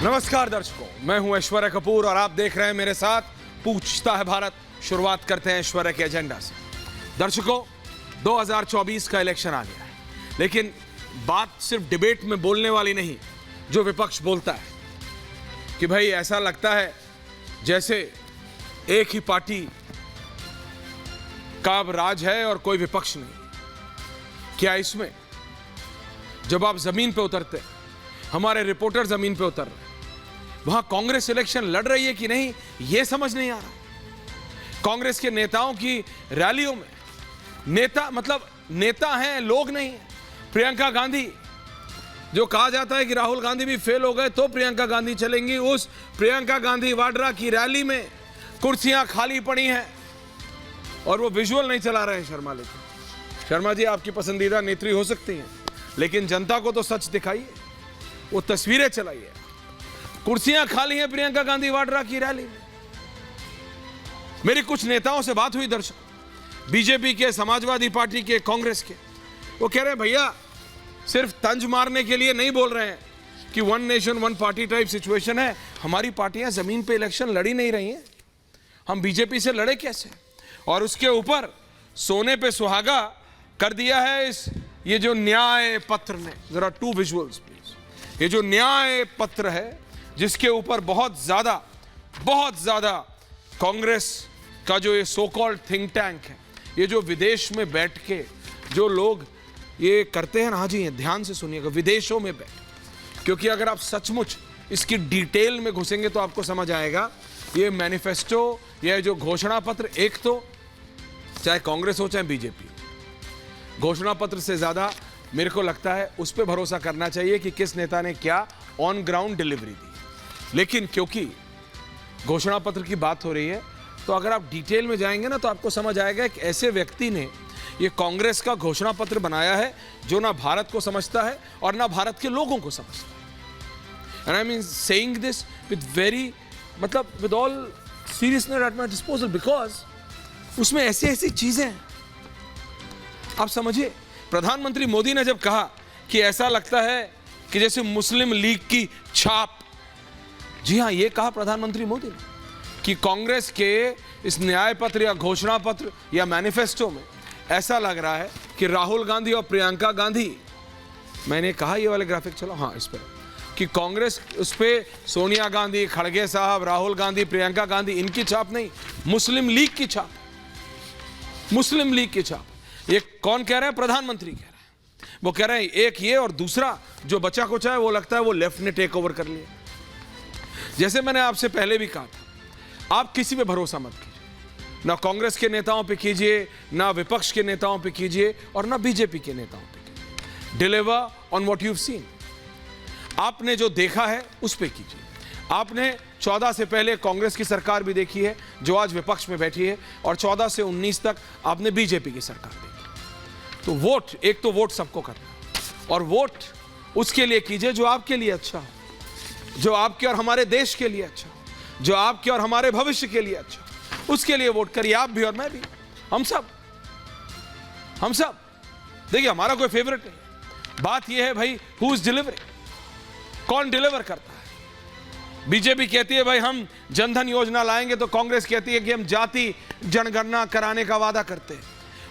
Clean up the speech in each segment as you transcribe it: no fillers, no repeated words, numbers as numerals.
नमस्कार दर्शकों, मैं हूं ऐश्वर्या कपूर और आप देख रहे हैं मेरे साथ पूछता है भारत। शुरुआत करते हैं ऐश्वर्या के एजेंडा से। दर्शकों, 2024 का इलेक्शन आ गया है, लेकिन बात सिर्फ डिबेट में बोलने वाली नहीं। जो विपक्ष बोलता है कि भाई ऐसा लगता है जैसे एक ही पार्टी का अब राज है और कोई विपक्ष नहीं। क्या इसमें जब आप जमीन पे उतरते हैं, हमारे रिपोर्टर जमीन पे उतर रहे हैं, वहां कांग्रेस इलेक्शन लड़ रही है कि नहीं, यह समझ नहीं आ रहा। कांग्रेस के नेताओं की रैलियों में नेता मतलब नेता हैं, लोग नहीं है। प्रियंका गांधी, जो कहा जाता है कि राहुल गांधी भी फेल हो गए तो प्रियंका गांधी चलेंगी, उस प्रियंका गांधी वाड्रा की रैली में कुर्सियां खाली पड़ी हैं और वो विजुअल नहीं चला रहे हैं शर्मा। लेकिन शर्मा जी आपकी पसंदीदा नेत्री हो सकती हैं, लेकिन जनता को तो सच दिखाइए, वो तस्वीरें चलाइए। कुर्सियां खाली हैं प्रियंका गांधी वाड्रा की रैली में। मेरी कुछ नेताओं से बात हुई दर्शक, बीजेपी के, समाजवादी पार्टी के, कांग्रेस के। वो कह रहे हैं भैया सिर्फ तंज मारने के लिए नहीं बोल रहे हैं कि one nation one party type situation है। हमारी पार्टियां जमीन पे इलेक्शन लड़ी नहीं रही हैं, हम बीजेपी से लड़े कैसे? और उसके ऊपर सोने पे सुहागा कर दिया है ये जो न्याय पत्र ने। जरा टू विजुअल्स प्लीज। ये जो न्याय पत्र है, जिसके ऊपर बहुत ज्यादा कांग्रेस का जो ये सो कॉल्ड थिंक टैंक है, ये जो विदेश में बैठ के जो लोग ये करते हैं ना, हाँ जी ध्यान से सुनिएगा, विदेशों में बैठ, क्योंकि अगर आप सचमुच इसकी डिटेल में घुसेंगे तो आपको समझ आएगा ये मैनिफेस्टो, ये जो घोषणा पत्र, एक तो चाहे कांग्रेस हो चाहे बीजेपी, घोषणा पत्र से ज्यादा मेरे को लगता है उस पर भरोसा करना चाहिए कि किस नेता ने क्या ऑन ग्राउंड डिलीवरी दी। लेकिन क्योंकि घोषणा पत्र की बात हो रही है, तो अगर आप डिटेल में जाएंगे ना तो आपको समझ आएगा कि ऐसे व्यक्ति ने ये कांग्रेस का घोषणा पत्र बनाया है जो ना भारत को समझता है और ना भारत के लोगों को समझता है। And I mean saying this with very with all seriousness at my disposal, because उसमें ऐसी चीजें हैं। आप समझिए, प्रधानमंत्री मोदी ने जब कहा कि ऐसा लगता है कि जैसे मुस्लिम लीग की छाप, जी हां, यह कहा प्रधानमंत्री मोदी ने कि कांग्रेस के इस न्याय पत्र या घोषणा पत्र या मैनिफेस्टो में ऐसा लग रहा है कि राहुल गांधी और प्रियंका गांधी, मैंने कहा ये वाले ग्राफिक चलो, हाँ इस पर, कि कांग्रेस उस पर सोनिया गांधी, खड़गे साहब, राहुल गांधी, प्रियंका गांधी, इनकी छाप नहीं, मुस्लिम लीग की छाप, मुस्लिम लीग की छाप। ये कौन कह रहे हैं? प्रधानमंत्री कह रहे हैं। वो कह रहे हैं एक ये, और दूसरा जो बचा कुछ है वो लगता है वो लेफ्ट ने टेक ओवर कर लिया। जैसे मैंने आपसे पहले भी कहा था, आप किसी पे भरोसा मत कीजिए, ना कांग्रेस के नेताओं पे कीजिए, ना विपक्ष के नेताओं पे कीजिए, और ना बीजेपी के नेताओं पे कीजिए। Deliver on what you have seen. आपने जो देखा है उस पे कीजिए। आपने 14 से पहले कांग्रेस की सरकार भी देखी है जो आज विपक्ष में बैठी है, और 14 से 19 तक आपने बीजेपी की सरकार देखी। तो वोट, एक तो वोट सबको करना है, और वोट उसके लिए कीजिए जो आपके लिए अच्छा हो, जो आपके और हमारे देश के लिए अच्छा हो, जो आपके और हमारे भविष्य के लिए अच्छा हो, उसके लिए वोट करिए। आप भी और मैं भी, हम सब। देखिए, हमारा कोई फेवरेट नहीं। बात यह है भाई, हु इज डिलीवरिंग, कौन डिलीवर करता है। बीजेपी कहती है भाई हम जनधन योजना लाएंगे, तो कांग्रेस कहती है कि हम जाति जनगणना कराने का वादा करते हैं।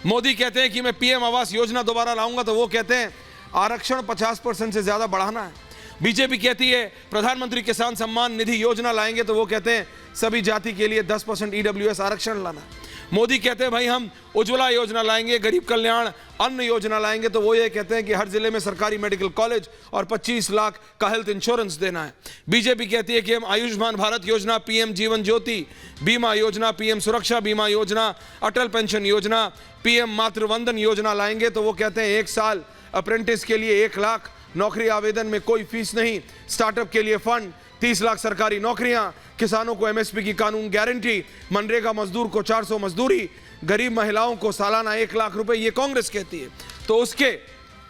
मोदी कहते हैं कि मैं पीएम आवास योजना दोबारा लाऊंगा, तो वो कहते हैं आरक्षण 50% से ज्यादा बढ़ाना है। बीजेपी कहती है प्रधानमंत्री किसान सम्मान निधि योजना लाएंगे, तो वो कहते हैं सभी जाति के लिए 10% ईडब्ल्यूएस आरक्षण लाना है। मोदी कहते हैं भाई हम उज्ज्वला योजना लाएंगे, गरीब कल्याण अन्न योजना लाएंगे, तो वो ये कहते हैं कि हर जिले में सरकारी मेडिकल कॉलेज और 25 लाख का हेल्थ इंश्योरेंस देना है। बीजेपी कहती है कि हम आयुष्मान भारत योजना, पीएम जीवन ज्योति बीमा योजना, पीएम सुरक्षा बीमा योजना, अटल पेंशन योजना, पीएम मातृवंदन योजना लाएंगे, तो वो कहते हैं 1 साल अप्रेंटिस के लिए 1 लाख, नौकरी आवेदन में कोई फीस नहीं, स्टार्टअप के लिए फंड, 30 लाख सरकारी नौकरियां, किसानों को एमएसपी की कानून गारंटी, मनरेगा मजदूर को 400 मजदूरी, गरीब महिलाओं को सालाना 1 लाख रुपए, ये कांग्रेस कहती है। तो उसके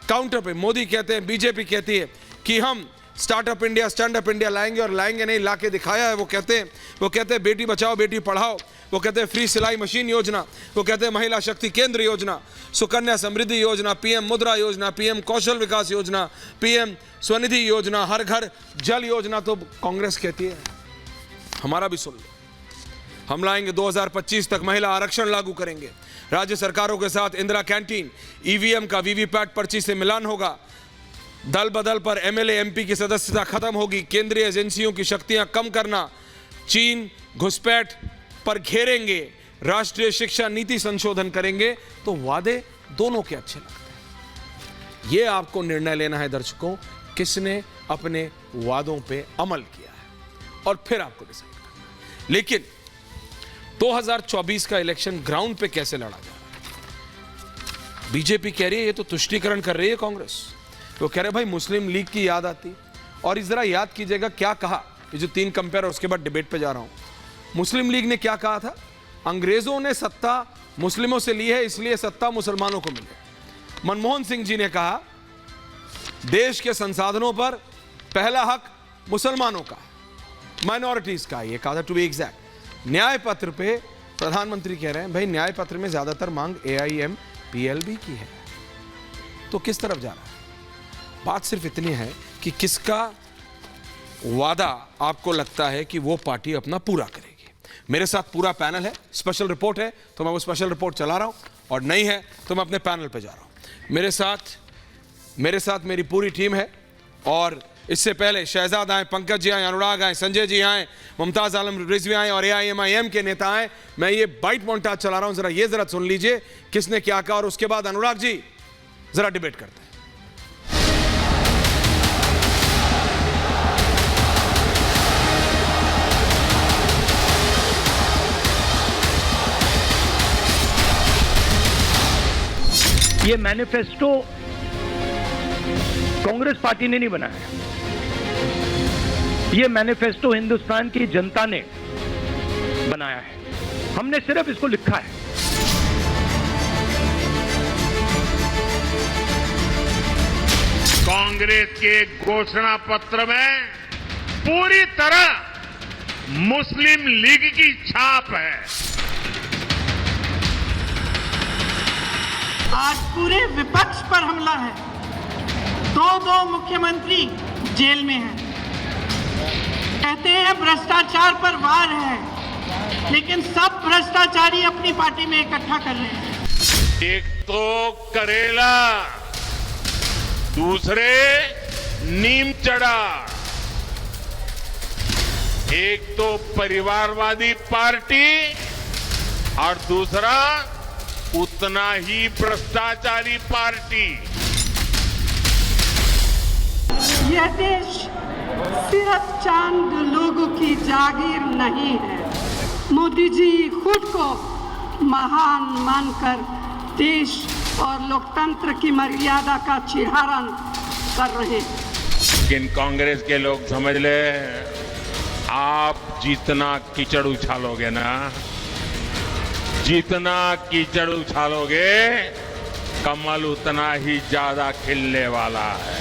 काउंटर पे मोदी कहते हैं, बीजेपी कहती है कि हम startup India, stand up India लाएंगे और लाएंगे नहीं, ला के दिखाया है। वो कहते हैं बेटी बचाओ बेटी पढ़ाओ, वो कहते हैं फ्री सिलाई मशीन योजना, वो कहते हैं महिला शक्ति केंद्र योजना, सुकन्या समृद्धि योजना, पीएम मुद्रा योजना, पीएम कौशल विकास योजना, पीएम स्वनिधि योजना, हर घर जल योजना। तो कांग्रेस कहती है हमारा भी सुन लो, हम लाएंगे 2025 तक महिला आरक्षण लागू करेंगे, राज्य सरकारों के साथ इंदिरा कैंटीन, ईवीएम का वीवीपैट पर्ची से मिलान होगा, दल बदल पर एमएलए एमपी की सदस्यता खत्म होगी, केंद्रीय एजेंसियों की शक्तियां कम करना, चीन घुसपैठ पर घेरेंगे, राष्ट्रीय शिक्षा नीति संशोधन करेंगे। तो वादे दोनों के अच्छे लगते हैं। ये आपको निर्णय लेना है दर्शकों, किसने अपने वादों पे अमल किया है और फिर आपको डिसाइड करना है। लेकिन 2024 का इलेक्शन ग्राउंड पे कैसे लड़ा जा रहा है? बीजेपी कह रही है ये तो तुष्टीकरण कर रही है कांग्रेस। वो कह रहे भाई मुस्लिम लीग की याद आती, और इस जरा याद कीजिएगा क्या कहा, ये जो 3 कंपेयर और उसके बाद डिबेट पे जा रहा हूं। मुस्लिम लीग ने क्या कहा था? अंग्रेजों ने सत्ता मुस्लिमों से ली है, इसलिए सत्ता मुसलमानों को मिले। मनमोहन सिंह जी ने कहा देश के संसाधनों पर पहला हक मुसलमानों का, माइनॉरिटीज का, ये कहा था टू बी एग्जैक्ट। न्याय पत्र पे प्रधानमंत्री कह रहे हैं भाई न्याय पत्र में ज्यादातर मांग AIMPLB की है। तो किस तरफ जा रहा है? बात सिर्फ इतनी है कि किसका वादा आपको लगता है कि वो पार्टी अपना पूरा करेगी। मेरे साथ पूरा पैनल है, स्पेशल रिपोर्ट है तो मैं वो स्पेशल रिपोर्ट चला रहा हूं, और नहीं है तो मैं अपने पैनल पे जा रहा हूं। मेरे साथ मेरी पूरी टीम है, और इससे पहले शहजाद आए, पंकज जी आए, अनुराग आए, संजय जी आए, मुमताज आलम रिजवी आए और AIMIM के नेता आए। मैं ये बाइट मोन्टाज चला रहा हूं, जरा सुन लीजिए किसने क्या कहा, और उसके बाद अनुराग जी जरा डिबेट करते हैं। ये मैनिफेस्टो कांग्रेस पार्टी ने नहीं बनाया, ये मैनिफेस्टो हिंदुस्तान की जनता ने बनाया है। हमने सिर्फ इसको लिखा है। कांग्रेस के घोषणा पत्र में पूरी तरह मुस्लिम लीग की छाप है। आज पूरे विपक्ष पर हमला है। 2 मुख्यमंत्री जेल में हैं। कहते हैं भ्रष्टाचार पर वार है, लेकिन सब भ्रष्टाचारी अपनी पार्टी में इकट्ठा कर रहे हैं। एक तो करेला, दूसरे नीम चढ़ा। एक तो परिवारवादी पार्टी और दूसरा उतना ही भ्रष्टाचारी पार्टी। यह देश सिर्फ चंद लोगों की जागीर नहीं है। मोदी जी खुद को महान मानकर देश और लोकतंत्र की मर्यादा का चिरहरण कर रहे हैं। लेकिन कांग्रेस के लोग समझ ले, आप जितना कीचड़ उछालोगे ना, जितना कीचड़ उछालोगे, कमल उतना ही ज्यादा खिलने वाला है।